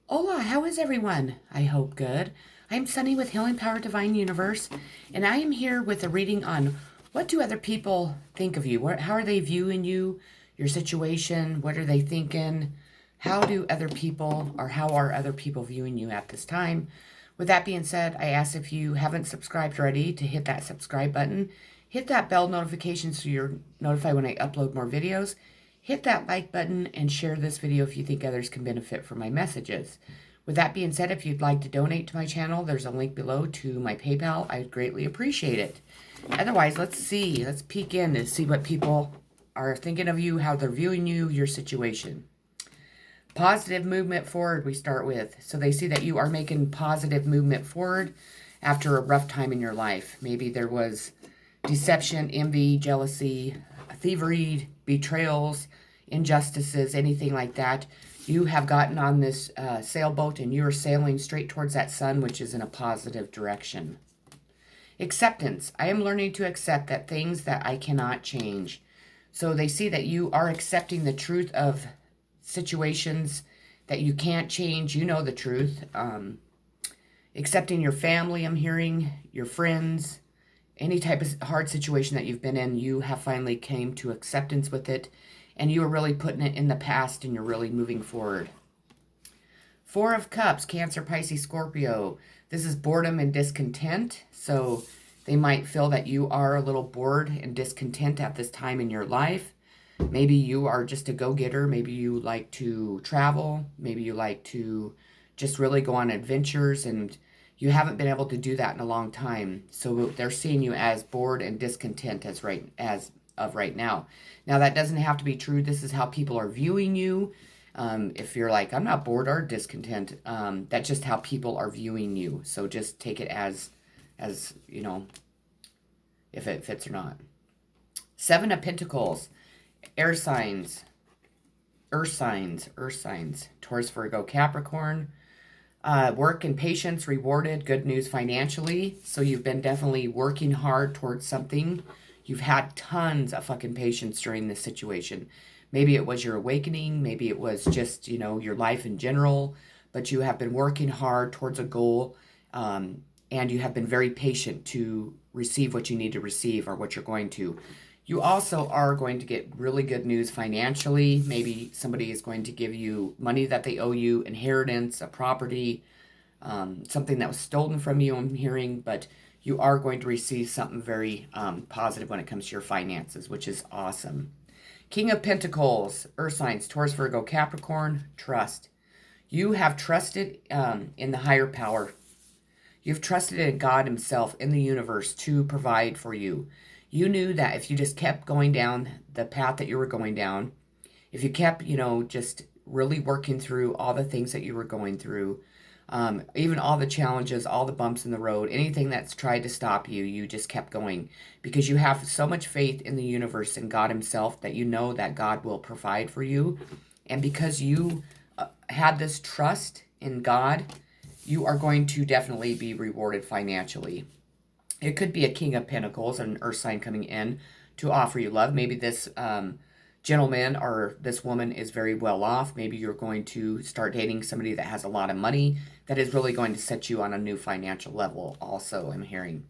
Hola, how is everyone? I hope good. I'm Sunny with Healing Power Divine Universe, and I am here with a reading on what do other people think of you? How are they viewing you, your situation? What are they thinking? How do other people, or how are other people viewing you at this time? With that being said, I ask if you haven't subscribed already to hit that subscribe button, hit that bell notification so you're notified when I upload more videos. Hit that like button and share this video if you think others can benefit from my messages. With that being said, if you'd like to donate to my channel, there's a link below to my PayPal. I'd greatly appreciate it. Otherwise, let's see. Let's peek in and see what people are thinking of you, how they're viewing you, your situation. Positive movement forward, we start with. So they see that you are making positive movement forward after a rough time in your life. Maybe there was deception, envy, jealousy, thievery, betrayals, injustices, anything like that. You have gotten on this sailboat and you are sailing straight towards that sun, which is in a positive direction. Acceptance. I am learning to accept that things that I cannot change. So they see that you are accepting the truth of situations that you can't change. You know the truth. Accepting your family, I'm hearing, your friends, any type of hard situation that you've been in, you have finally came to acceptance with it, and you are really putting it in the past, and you're really moving forward. Four of Cups, Cancer, Pisces, Scorpio. This is boredom and discontent, so they might feel that you are a little bored and discontent at this time in your life. Maybe you are just a go-getter. Maybe you like to travel. Maybe you like to just really go on adventures, and you haven't been able to do that in a long time. So they're seeing you as bored and discontent as of right now. Now, that doesn't have to be true. This is how people are viewing you. If you're like, I'm not bored or discontent, that's just how people are viewing you. So just take it as you know, if it fits or not. Seven of Pentacles, air signs, earth signs, Taurus, Virgo, Capricorn. Work and patience rewarded, good news financially. So you've been definitely working hard towards something. You've had tons of fucking patience during this situation. Maybe it was your awakening. Maybe it was just, your life in general. But you have been working hard towards a goal. And you have been very patient to receive what you need to receive or what you're going to. You also are going to get really good news financially. Maybe somebody is going to give you money that they owe you, inheritance, a property, something that was stolen from you, I'm hearing, but you are going to receive something very positive when it comes to your finances, which is awesome. King of Pentacles, earth signs, Taurus, Virgo, Capricorn, trust. You have trusted in the higher power. You've trusted in God himself, in the universe, to provide for you. You knew that if you just kept going down the path that you were going down, if you kept, just really working through all the things that you were going through, even all the challenges, all the bumps in the road, anything that's tried to stop you, you just kept going because you have so much faith in the universe and God himself that you know that God will provide for you. And because you had this trust in God, you are going to definitely be rewarded financially. It could be a King of Pentacles, an earth sign coming in to offer you love. Maybe this gentleman or this woman is very well off. Maybe you're going to start dating somebody that has a lot of money that is really going to set you on a new financial level also, I'm hearing.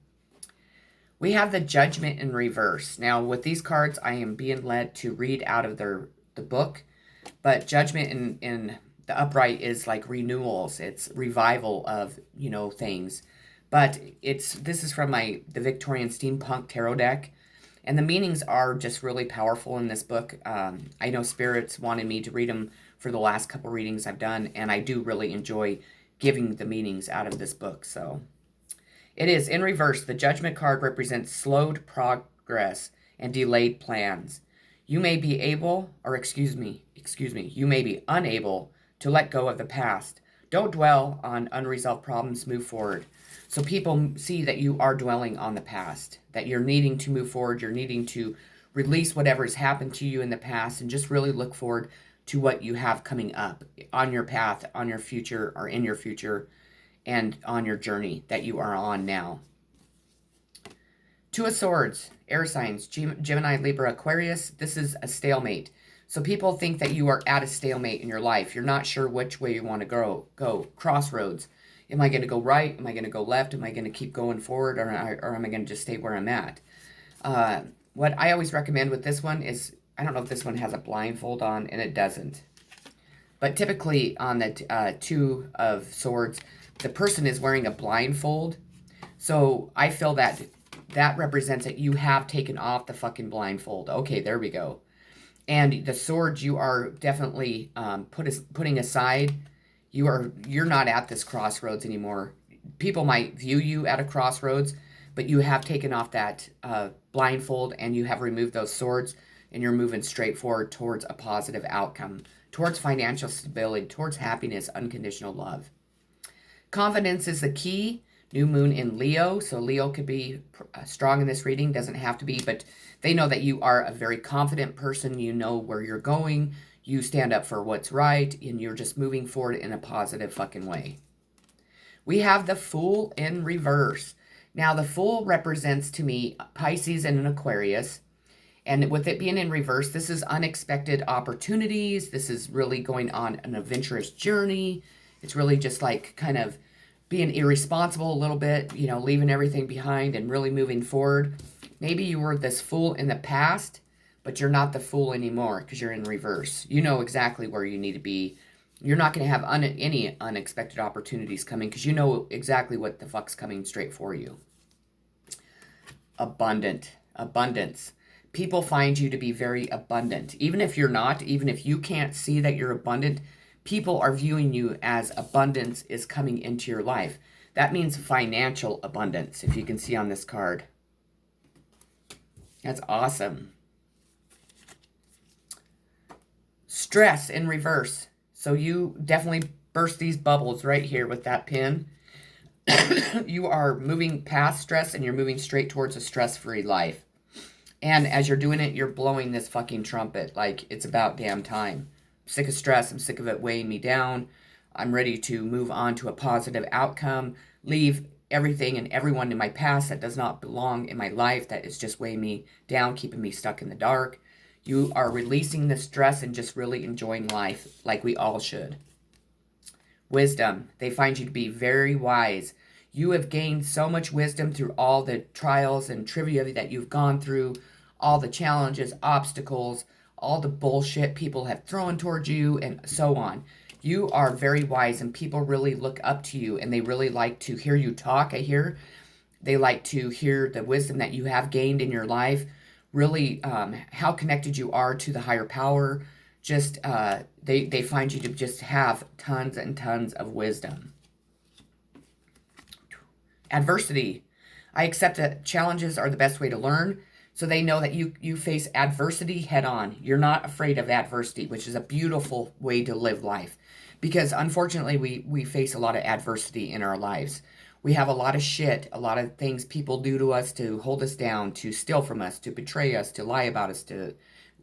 We have the Judgment in reverse. Now, with these cards, I am being led to read out of the book, but Judgment in the upright is like renewals. It's revival of, things. But this is from the Victorian Steampunk Tarot deck. And the meanings are just really powerful in this book. I know Spirits wanted me to read them for the last couple readings I've done. And I do really enjoy giving the meanings out of this book. So it is in reverse. The Judgment card represents slowed progress and delayed plans. You may be able, or excuse me, you may be unable to let go of the past. Don't dwell on unresolved problems, move forward. So people see that you are dwelling on the past, that you're needing to move forward, you're needing to release whatever has happened to you in the past and just really look forward to what you have coming up on your path, on your future, or in your future, and on your journey that you are on now. Two of Swords, air signs, Gemini, Libra, Aquarius. This is a stalemate. So people think that you are at a stalemate in your life. You're not sure which way you want to go. Crossroads. Am I going to go right? Am I going to go left? Am I going to keep going forward? Or am I going to just stay where I'm at? What I always recommend with this one is, I don't know if this one has a blindfold on, and it doesn't. But typically on the Two of Swords, the person is wearing a blindfold. So I feel that that represents that you have taken off the fucking blindfold. Okay, there we go. And the swords you are definitely putting aside. You're not at this crossroads anymore. People might view you at a crossroads, but you have taken off that blindfold and you have removed those swords, and you're moving straight forward towards a positive outcome, towards financial stability, towards happiness, unconditional love. Confidence is the key. New moon in Leo, so Leo could be strong in this reading, doesn't have to be, but they know that you are a very confident person. You know where you're going, you stand up for what's right, and you're just moving forward in a positive fucking way. We have the Fool in reverse. Now, the Fool represents to me Pisces and an Aquarius, and with it being in reverse, this is unexpected opportunities. This is really going on an adventurous journey. It's really just like kind of being irresponsible a little bit, you know, leaving everything behind and really moving forward. Maybe you were this fool in the past, but you're not the fool anymore because you're in reverse. You know exactly where you need to be. You're not going to have any unexpected opportunities coming because you know exactly what the fuck's coming straight for you. Abundance. People find you to be very abundant. Even if you're not, even if you can't see that you're abundant, people are viewing you as abundance is coming into your life. That means financial abundance, if you can see on this card. That's awesome. Stress in reverse. So you definitely burst these bubbles right here with that pin. You are moving past stress and you're moving straight towards a stress-free life. And as you're doing it, you're blowing this fucking trumpet like it's about damn time. I'm sick of stress. I'm sick of it weighing me down. I'm ready to move on to a positive outcome. Leave everything and everyone in my past that does not belong in my life, that is just weighing me down, keeping me stuck in the dark. You are releasing the stress and just really enjoying life like we all should. Wisdom. They find you to be very wise. You have gained so much wisdom through all the trials and trivia that you've gone through, all the challenges, obstacles, all the bullshit people have thrown towards you, and so on. You are very wise, and people really look up to you, and they really like to hear you talk, I hear. They like to hear the wisdom that you have gained in your life, really how connected you are to the higher power. Just, they find you to just have tons and tons of wisdom. Adversity. I accept that challenges are the best way to learn. So they know that you face adversity head on. You're not afraid of adversity, which is a beautiful way to live life. Because unfortunately, we face a lot of adversity in our lives. We have a lot of shit, a lot of things people do to us to hold us down, to steal from us, to betray us, to lie about us, to,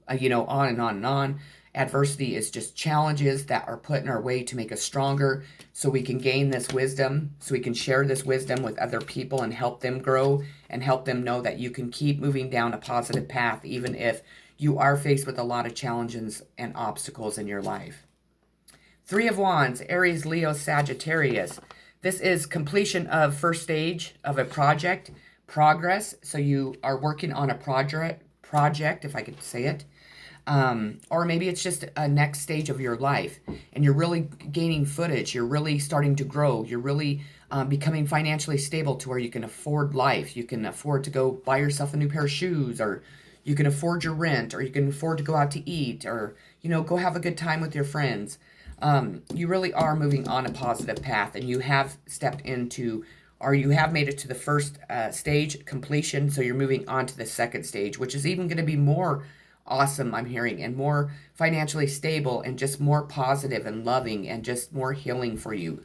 on and on and on. Adversity is just challenges that are put in our way to make us stronger so we can gain this wisdom, so we can share this wisdom with other people and help them grow and help them know that you can keep moving down a positive path even if you are faced with a lot of challenges and obstacles in your life. Three of Wands, Aries, Leo, Sagittarius. This is completion of first stage of a project, progress. So you are working on a project, if I could say it. Or maybe it's just a next stage of your life and you're really gaining footage. You're really starting to grow. You're really becoming financially stable to where you can afford life. You can afford to go buy yourself a new pair of shoes, or you can afford your rent, or you can afford to go out to eat, or, go have a good time with your friends. You really are moving on a positive path, and you have stepped into, or you have made it to the first stage, completion. So you're moving on to the second stage, which is even going to be more awesome, I'm hearing, and more financially stable and just more positive and loving and just more healing for you.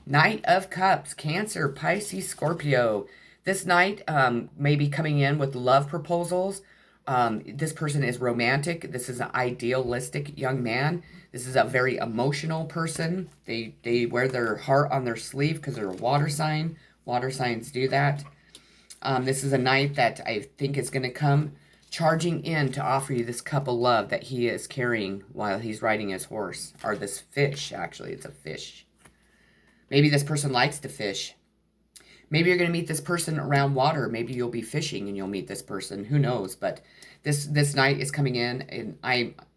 Knight of Cups, Cancer, Pisces, Scorpio. This knight may be coming in with love proposals. This person is romantic. This is an idealistic young man. This is a very emotional person. They wear their heart on their sleeve because they're a water sign. Water signs do that. This is a knight that I think is going to come charging in to offer you this cup of love that he is carrying while he's riding his horse. Or this fish, actually. It's a fish. Maybe this person likes to fish. Maybe you're going to meet this person around water. Maybe you'll be fishing and you'll meet this person. Who knows? But this night is coming in, and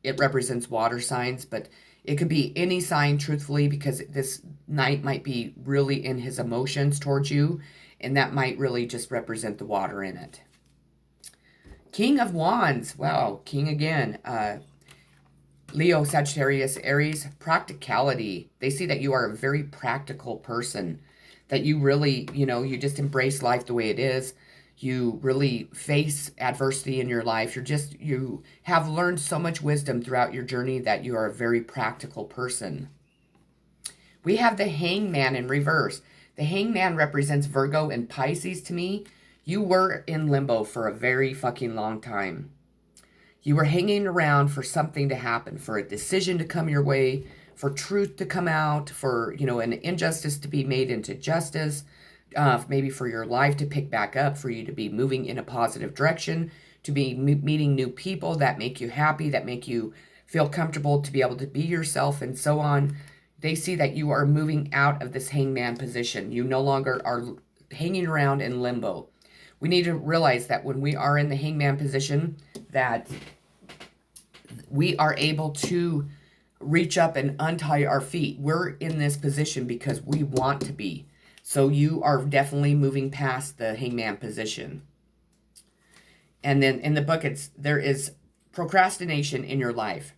it represents water signs, but it could be any sign, truthfully, because this night might be really in his emotions towards you, and that might really just represent the water in it. King of Wands. Wow, King again. Leo, Sagittarius, Aries, practicality. They see that you are a very practical person, that you really, you just embrace life the way it is. You really face adversity in your life. You have learned so much wisdom throughout your journey that you are a very practical person. We have the Hangman in reverse. The Hangman represents Virgo and Pisces to me. You were in limbo for a very fucking long time. You were hanging around for something to happen, for a decision to come your way, for truth to come out, for, an injustice to be made into justice, maybe for your life to pick back up, for you to be moving in a positive direction, to be meeting new people that make you happy, that make you feel comfortable, to be able to be yourself, and so on. They see that you are moving out of this hangman position. You no longer are hanging around in limbo. We need to realize that when we are in the hangman position, that we are able to reach up and untie our feet. We're in this position because we want to be. So you are definitely moving past the hangman position. And then in the book, there is procrastination in your life.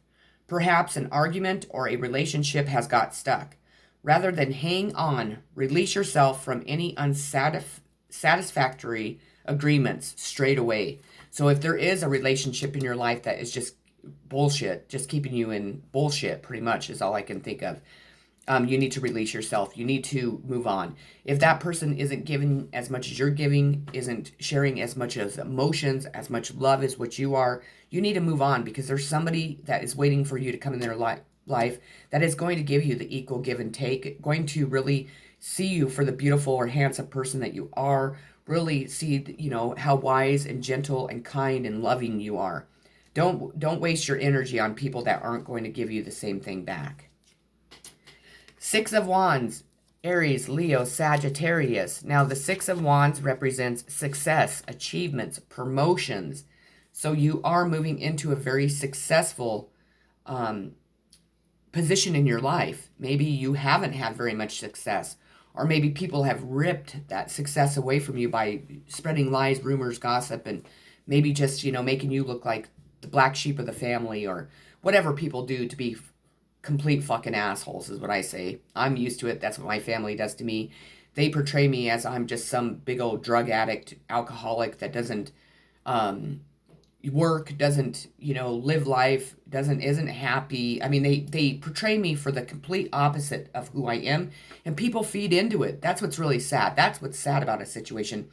Perhaps an argument or a relationship has got stuck. Rather than hang on, release yourself from any unsatisfactory agreements straight away. So if there is a relationship in your life that is just bullshit, just keeping you in bullshit, pretty much is all I can think of. You need to release yourself. You need to move on. If that person isn't giving as much as you're giving, isn't sharing as much as emotions, as much love as what you are, you need to move on, because there's somebody that is waiting for you to come in their life that is going to give you the equal give and take, going to really see you for the beautiful or handsome person that you are, really see, how wise and gentle and kind and loving you are. Don't waste your energy on people that aren't going to give you the same thing back. Six of Wands, Aries, Leo, Sagittarius. Now, the Six of Wands represents success, achievements, promotions. So you are moving into a very successful position in your life. Maybe you haven't had very much success, or maybe people have ripped that success away from you by spreading lies, rumors, gossip, and maybe just, making you look like the black sheep of the family, or whatever people do to be complete fucking assholes, is what I say. I'm used to it. That's what my family does to me. They portray me as I'm just some big old drug addict, alcoholic that doesn't work, doesn't, live life, isn't happy. I mean, they portray me for the complete opposite of who I am, and people feed into it. That's what's really sad. That's what's sad about a situation,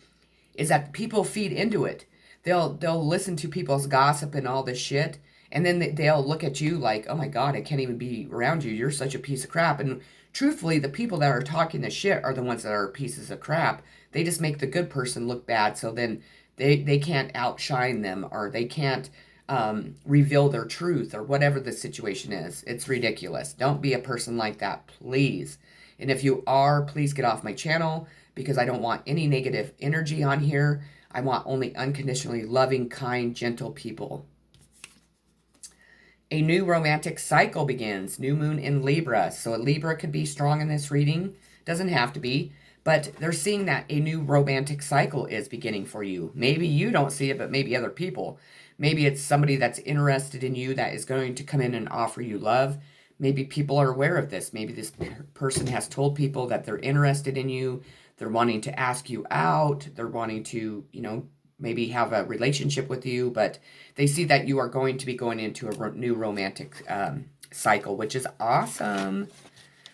is that people feed into it. They'll listen to people's gossip and all this shit, and then they'll look at you like, oh my God, I can't even be around you. You're such a piece of crap. And truthfully, the people that are talking this shit are the ones that are pieces of crap. They just make the good person look bad, so then they can't outshine them, or they can't reveal their truth, or whatever the situation is. It's ridiculous. Don't be a person like that, please. And if you are, please get off my channel, because I don't want any negative energy on here. I want only unconditionally loving, kind, gentle people. A new romantic cycle begins. New moon in Libra. So a Libra could be strong in this reading. Doesn't have to be. But they're seeing that a new romantic cycle is beginning for you. Maybe you don't see it, but maybe other people. Maybe it's somebody that's interested in you that is going to come in and offer you love. Maybe people are aware of this. Maybe this person has told people that they're interested in you. They're wanting to ask you out. They're wanting to, maybe have a relationship with you, but they see that you are going to be going into a new romantic cycle, which is awesome.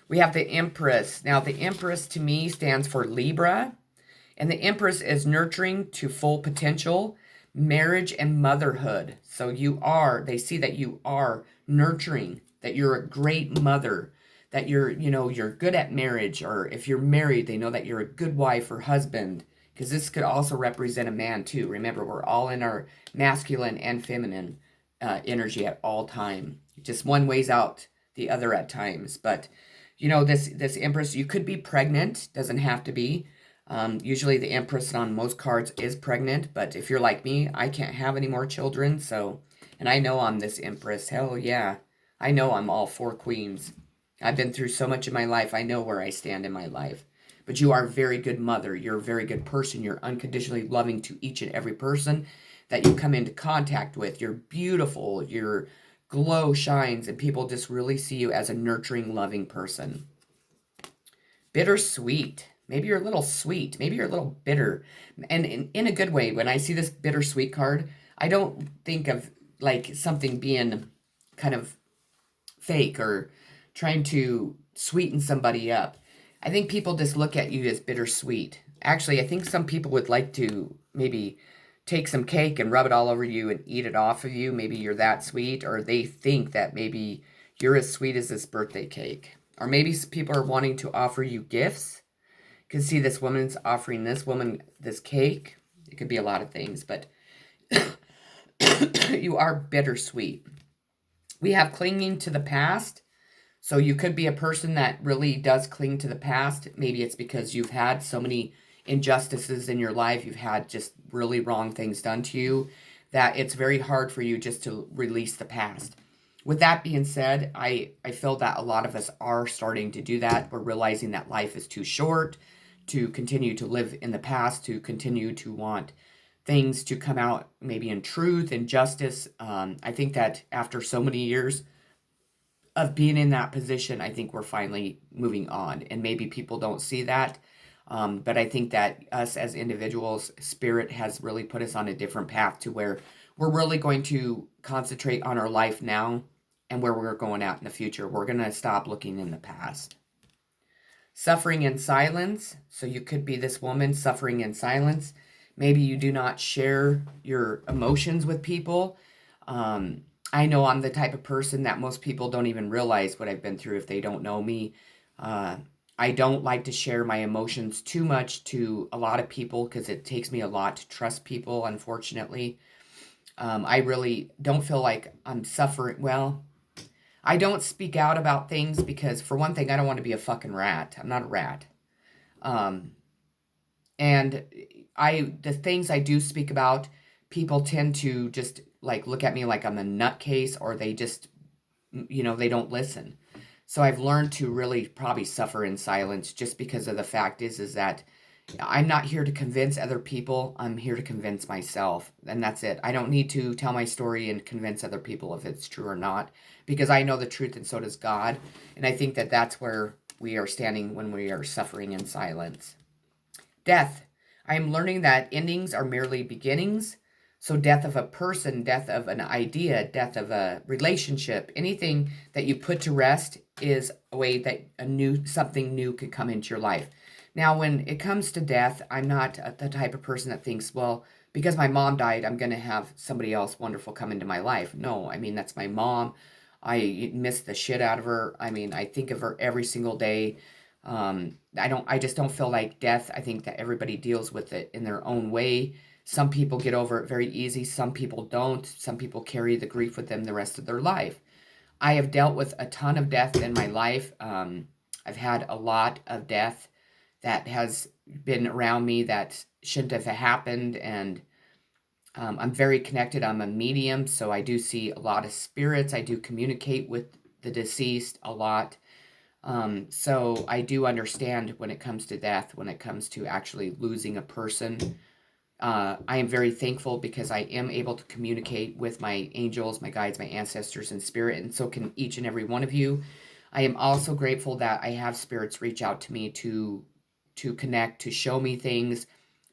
We have the Empress. Now, the Empress to me stands for Libra, and the Empress is nurturing to full potential, marriage and motherhood. So they see that you are nurturing, that you're a great mother, that you're good at marriage, or if you're married, they know that you're a good wife or husband. because this could also represent a man too. Remember, we're all in our masculine and feminine energy at all time. Just one weighs out the other at times. But, you know, this Empress, you could be pregnant. Doesn't have to be. Usually the Empress on most cards is pregnant. But if you're like me, I can't have any more children. So, and I know I'm this Empress. Hell yeah. I know I'm all 4 queens. I've been through so much in my life. I know where I stand in my life. But you are a very good mother. You're a very good person. You're unconditionally loving to each and every person that you come into contact with. You're beautiful. Your glow shines, and people just really see you as a nurturing, loving person. Bittersweet. Maybe you're a little sweet. Maybe you're a little bitter. And in a good way, when I see this bittersweet card, I don't think of like something being kind of fake or trying to sweeten somebody up. I think people just look at you as bittersweet. Actually, I think some people would like to maybe take some cake and rub it all over you and eat it off of you. Maybe you're that sweet, or they think that maybe you're as sweet as this birthday cake. Or maybe people are wanting to offer you gifts. You can see this woman's offering this woman this cake. It could be a lot of things, but you are bittersweet. We have clinging to the past. So you could be a person that really does cling to the past. Maybe it's because you've had so many injustices in your life. You've had just really wrong things done to you that it's very hard for you just to release the past. With that being said, I feel that a lot of us are starting to do that. We're realizing that life is too short to continue to live in the past, to continue to want things to come out maybe in truth and justice. I think that after so many years of being in that position, I think we're finally moving on. And maybe people don't see that. But I think that us as individuals, Spirit has really put us on a different path to where we're really going to concentrate on our life now and where we're going out in the future. We're going to stop looking in the past. Suffering in silence. So you could be this woman suffering in silence. Maybe you do not share your emotions with people. I know I'm the type of person that most people don't even realize what I've been through if they don't know me. I don't like to share my emotions too much to a lot of people because it takes me a lot to trust people, unfortunately. I really don't feel like I'm suffering. Well, I don't speak out about things because, for one thing, I don't want to be a fucking rat. I'm not a rat. And the things I do speak about, people tend to just like look at me like I'm a nutcase, or they just, they don't listen. So I've learned to really probably suffer in silence, just because of the fact is that I'm not here to convince other people. I'm here to convince myself, and that's it. I don't need to tell my story and convince other people if it's true or not, because I know the truth and so does God. And I think that that's where we are standing when we are suffering in silence. Death. I am learning that endings are merely beginnings. So death of a person, death of an idea, death of a relationship, anything that you put to rest is a way that something new could come into your life. Now, when it comes to death, I'm not the type of person that thinks, well, because my mom died, I'm going to have somebody else wonderful come into my life. No, I mean, that's my mom. I miss the shit out of her. I mean, I think of her every single day. I just don't feel like death. I think that everybody deals with it in their own way. Some people get over it very easy. Some people don't. Some people carry the grief with them the rest of their life. I have dealt with a ton of death in my life. I've had a lot of death that has been around me that shouldn't have happened. And I'm very connected. I'm a medium, so I do see a lot of spirits. I do communicate with the deceased a lot. So I do understand when it comes to death, when it comes to actually losing a person. I am very thankful because I am able to communicate with my angels, my guides, my ancestors, and spirit, and so can each and every one of you. I am also grateful that I have spirits reach out to me to connect, to show me things,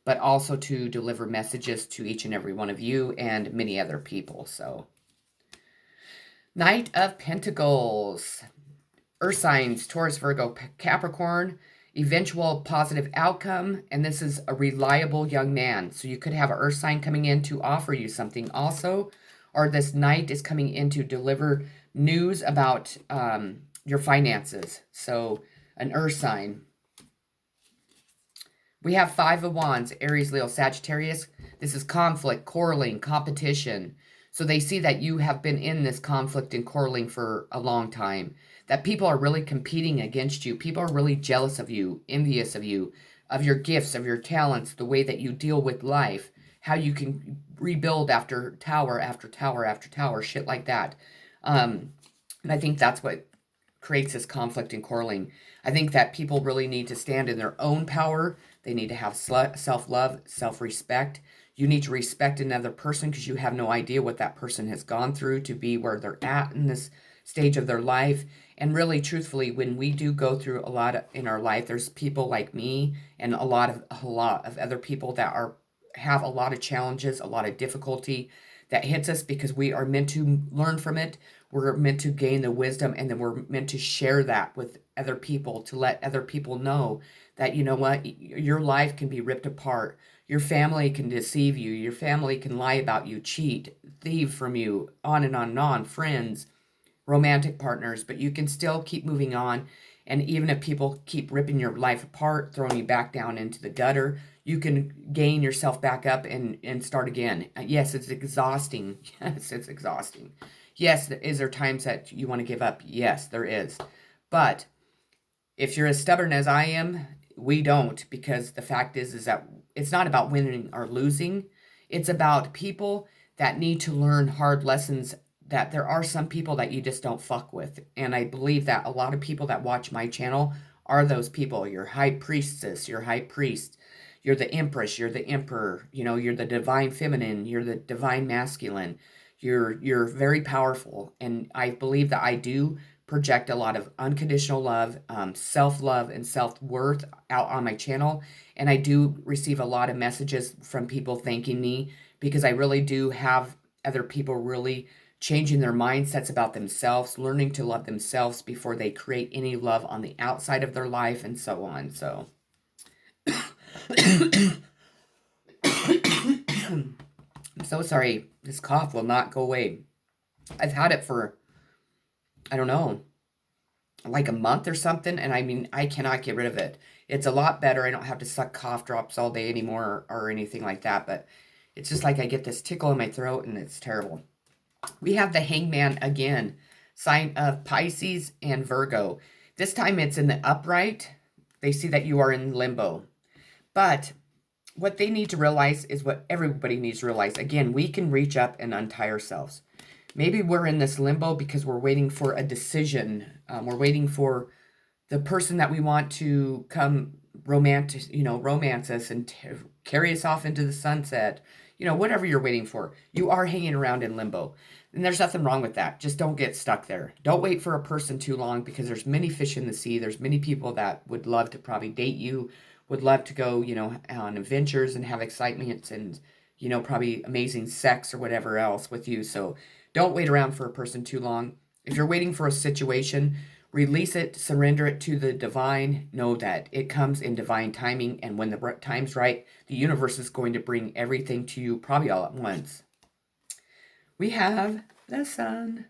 but also to deliver messages to each and every one of you and many other people. So, Knight of Pentacles. Earth signs, Taurus, Virgo, Capricorn. Eventual positive outcome, and this is a reliable young man. So you could have an earth sign coming in to offer you something also, or this knight is coming in to deliver news about your finances. So an earth sign. We have Five of Wands, Aries, Leo, Sagittarius. This is conflict, quarreling, competition. So they see that you have been in this conflict and quarreling for a long time. That people are really competing against you. People are really jealous of you, envious of you, of your gifts, of your talents, the way that you deal with life, how you can rebuild after tower after tower after tower, shit like that. And I think that's what creates this conflict and quarreling. I think that people really need to stand in their own power. They need to have self-love, self-respect. You need to respect another person because you have no idea what that person has gone through to be where they're at in this stage of their life. And really, truthfully, when we do go through a lot in our life, there's people like me and a lot of other people that have a lot of challenges, a lot of difficulty that hits us because we are meant to learn from it. We're meant to gain the wisdom, and then we're meant to share that with other people to let other people know that, you know what, your life can be ripped apart. Your family can deceive you. Your family can lie about you, cheat, thieve from you, on and on and on, friends, romantic partners, but you can still keep moving on. And even if people keep ripping your life apart, throwing you back down into the gutter, you can gain yourself back up and start again. Yes, it's exhausting. Yes, it's exhausting. Yes, is there times that you want to give up? Yes, there is. But if you're as stubborn as I am, we don't, because the fact is that it's not about winning or losing. It's about people that need to learn hard lessons, that there are some people that you just don't fuck with. And I believe that a lot of people that watch my channel are those people. Your high priestess, your high priest, you're the empress, you're the emperor, you know, you're the divine feminine, you're the divine masculine. You're very powerful. And I believe that I do project a lot of unconditional love, self-love, and self-worth out on my channel. And I do receive a lot of messages from people thanking me because I really do have other people really changing their mindsets about themselves, learning to love themselves before they create any love on the outside of their life, and so on. So I'm so sorry. This cough will not go away. I've had it for, I don't know, like a month or something, and I mean, I cannot get rid of it. It's a lot better. I don't have to suck cough drops all day anymore or anything like that, but it's just like I get this tickle in my throat, and it's terrible. We have the Hangman again, sign of Pisces and Virgo. This time it's in the upright. They see that you are in limbo. But what they need to realize is what everybody needs to realize. Again, we can reach up and untie ourselves. Maybe we're in this limbo because we're waiting for a decision. We're waiting for the person that we want to come romance us and carry us off into the sunset. You know, whatever you're waiting for. You are hanging around in limbo. And there's nothing wrong with that. Just don't get stuck there. Don't wait for a person too long because there's many fish in the sea. There's many people that would love to probably date you, would love to go, you know, on adventures and have excitement and, you know, probably amazing sex or whatever else with you. So don't wait around for a person too long. If you're waiting for a situation, release it, surrender it to the divine. Know that it comes in divine timing. And when the time's right, the universe is going to bring everything to you probably all at once. We have the sun.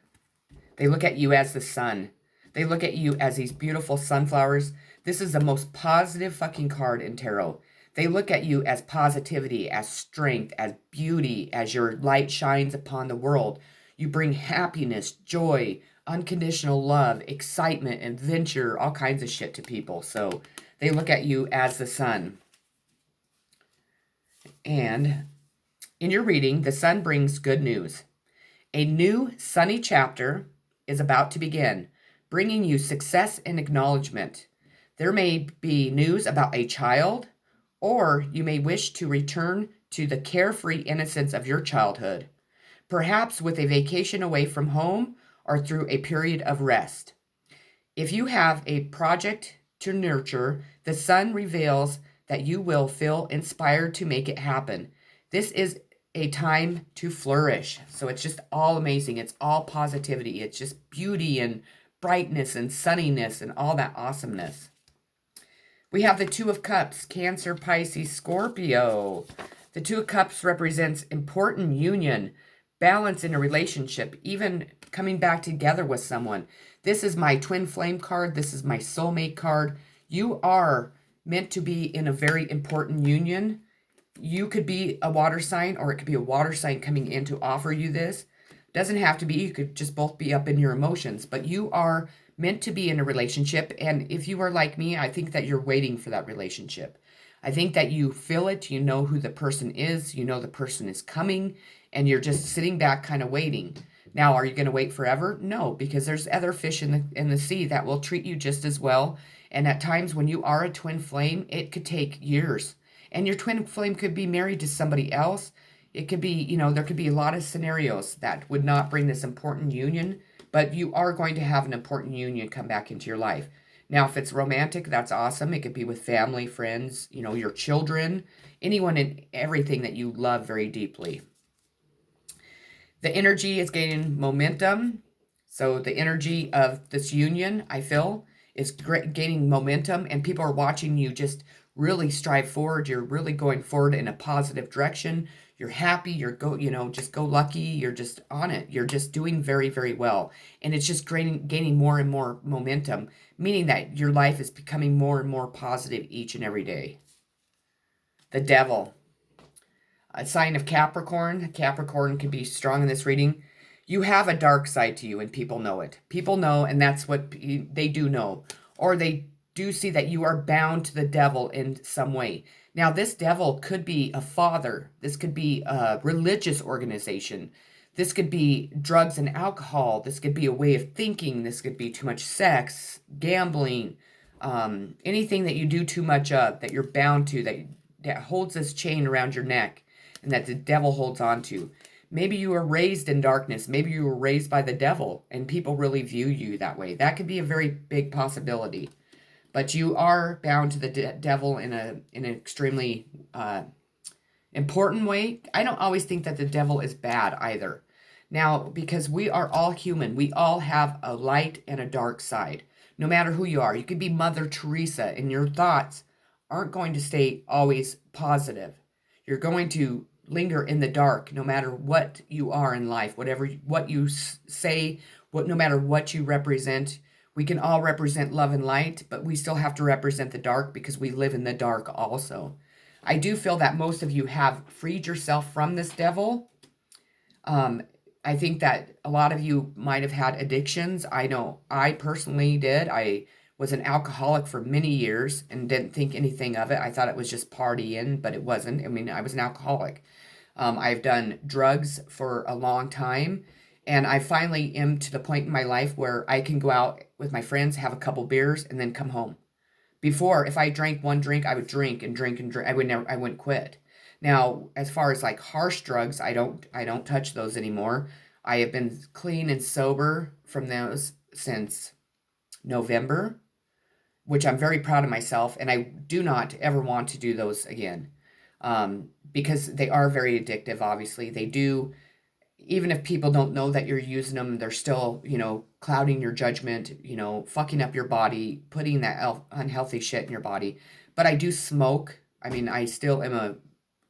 They look at you as the sun. They look at you as these beautiful sunflowers. This is the most positive fucking card in tarot. They look at you as positivity, as strength, as beauty, as your light shines upon the world. You bring happiness, joy, unconditional love, excitement, adventure, all kinds of shit to people. So they look at you as the sun. And in your reading, the sun brings good news. A new sunny chapter is about to begin, bringing you success and acknowledgement. There may be news about a child, or you may wish to return to the carefree innocence of your childhood, perhaps with a vacation away from home or through a period of rest. If you have a project to nurture, the sun reveals that you will feel inspired to make it happen. This is a time to flourish. So it's just all amazing. It's all positivity. It's just beauty and brightness and sunniness and all that awesomeness. We have the Two of Cups, Cancer, Pisces, Scorpio. The Two of Cups represents important union, balance in a relationship, even coming back together with someone. This is my twin flame card. This is my soulmate card. You are meant to be in a very important union. You could be a water sign, or it could be a water sign coming in to offer you this. Doesn't have to be. You could just both be up in your emotions, but you are meant to be in a relationship. And if you are like me, I think that you're waiting for that relationship. I think that you feel it. You know who the person is. You know the person is coming, and you're just sitting back kind of waiting. Now, are you going to wait forever? No, because there's other fish in the sea that will treat you just as well. And at times when you are a twin flame, it could take years. And your twin flame could be married to somebody else. It could be, there could be a lot of scenarios that would not bring this important union, but you are going to have an important union come back into your life. Now, if it's romantic, that's awesome. It could be with family, friends, your children, anyone and everything that you love very deeply. The energy is gaining momentum. So the energy of this union, I feel, is gaining momentum, and people are watching you just really strive forward. You're really going forward in a positive direction. You're happy. Just go lucky. You're just on it. You're just doing very, very well. And it's just gaining more and more momentum, meaning that your life is becoming more and more positive each and every day. The Devil. A sign of Capricorn. Capricorn can be strong in this reading. You have a dark side to you, and people know it. People know, and that's what they do know. Or they do see that you are bound to the devil in some way. Now, this devil could be a father. This could be a religious organization. This could be drugs and alcohol. This could be a way of thinking. This could be too much sex, gambling, anything that you do too much of, that you're bound to, that holds this chain around your neck, and that the devil holds on to. Maybe you were raised in darkness. Maybe you were raised by the devil, and people really view you that way. That could be a very big possibility. But you are bound to the devil in an extremely important way. I don't always think that the devil is bad either. Now, because we are all human, we all have a light and a dark side. No matter who you are, you could be Mother Teresa, and your thoughts aren't going to stay always positive. You're going to linger in the dark no matter what you are in life, what you say, no matter what you represent. We can all represent love and light, but we still have to represent the dark because we live in the dark also. I do feel that most of you have freed yourself from this devil. I think that a lot of you might have had addictions. I know I personally did. I was an alcoholic for many years and didn't think anything of it. I thought it was just partying, but it wasn't. I mean, I was an alcoholic. I've done drugs for a long time, and I finally am to the point in my life where I can go out with my friends, have a couple beers, and then come home. Before, if I drank one drink, I would drink and drink and drink. I wouldn't quit. Now, as far as like harsh drugs, I don't touch those anymore. I have been clean and sober from those since November, which I'm very proud of myself, and I do not ever want to do those again. Because they are very addictive, obviously. They do, even if people don't know that you're using them, they're still, clouding your judgment, fucking up your body, putting that unhealthy shit in your body. But I do smoke. I mean, I still am a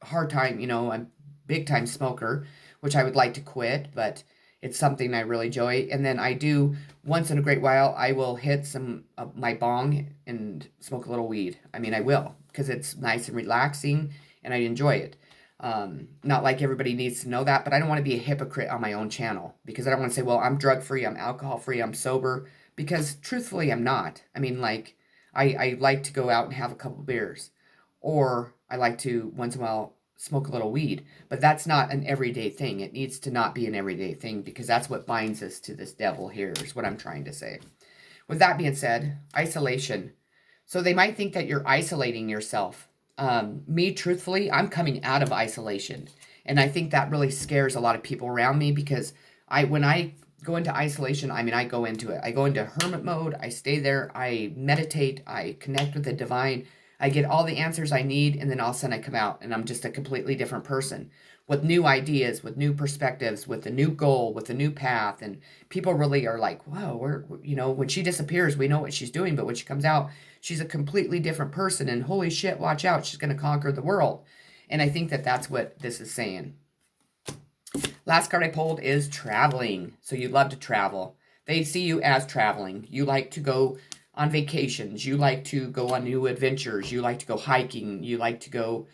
hard time, I'm a big time smoker, which I would like to quit, but it's something I really enjoy. And then I do, once in a great while, I will hit some of my bong and smoke a little weed. I mean, I will, because it's nice and relaxing, and I enjoy it. Not like everybody needs to know that, but I don't want to be a hypocrite on my own channel, because I don't want to say, well, I'm drug-free, I'm alcohol-free, I'm sober, because truthfully, I'm not. I mean, like, I like to go out and have a couple beers, or I like to, once in a while, smoke a little weed, but that's not an everyday thing. It needs to not be an everyday thing, because that's what binds us to this devil here, is what I'm trying to say. With that being said, isolation. So they might think that you're isolating yourself. Me, truthfully, I'm coming out of isolation. And I think that really scares a lot of people around me, because when I go into isolation, I mean, I go into it. I go into hermit mode. I stay there. I meditate. I connect with the divine. I get all the answers I need, and then all of a sudden I come out, and I'm just a completely different person with new ideas, with new perspectives, with a new goal, with a new path. And people really are like, wow, when she disappears, we know what she's doing. But when she comes out, she's a completely different person. And holy shit, watch out. She's going to conquer the world. And I think that that's what this is saying. Last card I pulled is traveling. So you love to travel. They see you as traveling. You like to go on vacations. You like to go on new adventures. You like to go hiking. You like to go,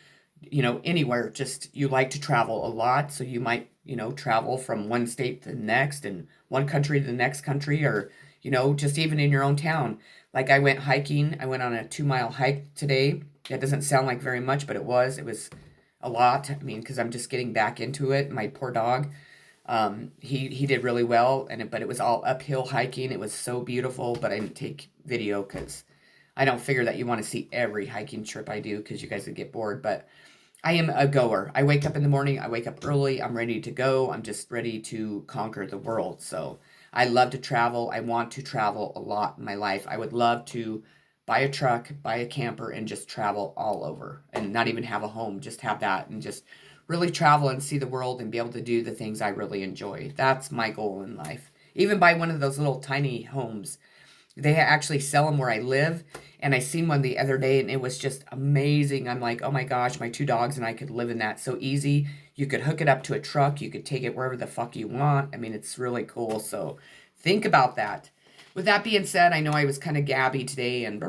anywhere. Just you like to travel a lot. So you might, travel from one state to the next and one country to the next country, or, just even in your own town. Like I went hiking. I went on a 2-mile hike today. That doesn't sound like very much, but it was. It was a lot. I mean, because I'm just getting back into it. My poor dog. He did really well, but it was all uphill hiking. It was so beautiful, but I didn't take video because I don't figure that you want to see every hiking trip I do because you guys would get bored. But I am a goer. I wake up in the morning. I wake up early. I'm ready to go. I'm just ready to conquer the world. So I love to travel. I want to travel a lot in my life. I would love to buy a truck, buy a camper, and just travel all over and not even have a home. Just have that and just really travel and see the world and be able to do the things I really enjoy. That's my goal in life. Even buy one of those little tiny homes. They actually sell them where I live, and I seen one the other day, and it was just amazing. I'm like, oh my gosh, my 2 dogs and I could live in that so easy. You could hook it up to a truck. You could take it wherever the fuck you want. I mean, it's really cool. So think about that. With that being said, I know I was kind of gabby today, and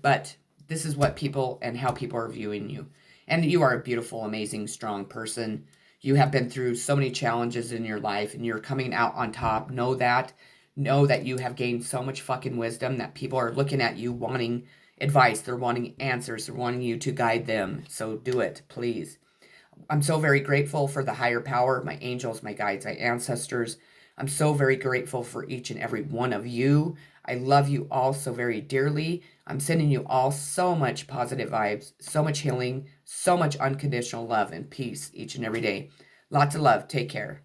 but this is what people and how people are viewing you. And you are a beautiful, amazing, strong person. You have been through so many challenges in your life, and you're coming out on top. Know that. Know that you have gained so much fucking wisdom that people are looking at you wanting advice. They're wanting answers. They're wanting you to guide them. So do it, please. I'm so very grateful for the higher power, my angels, my guides, my ancestors. I'm so very grateful for each and every one of you. I love you all so very dearly. I'm sending you all so much positive vibes, so much healing, so much unconditional love and peace each and every day. Lots of love. Take care.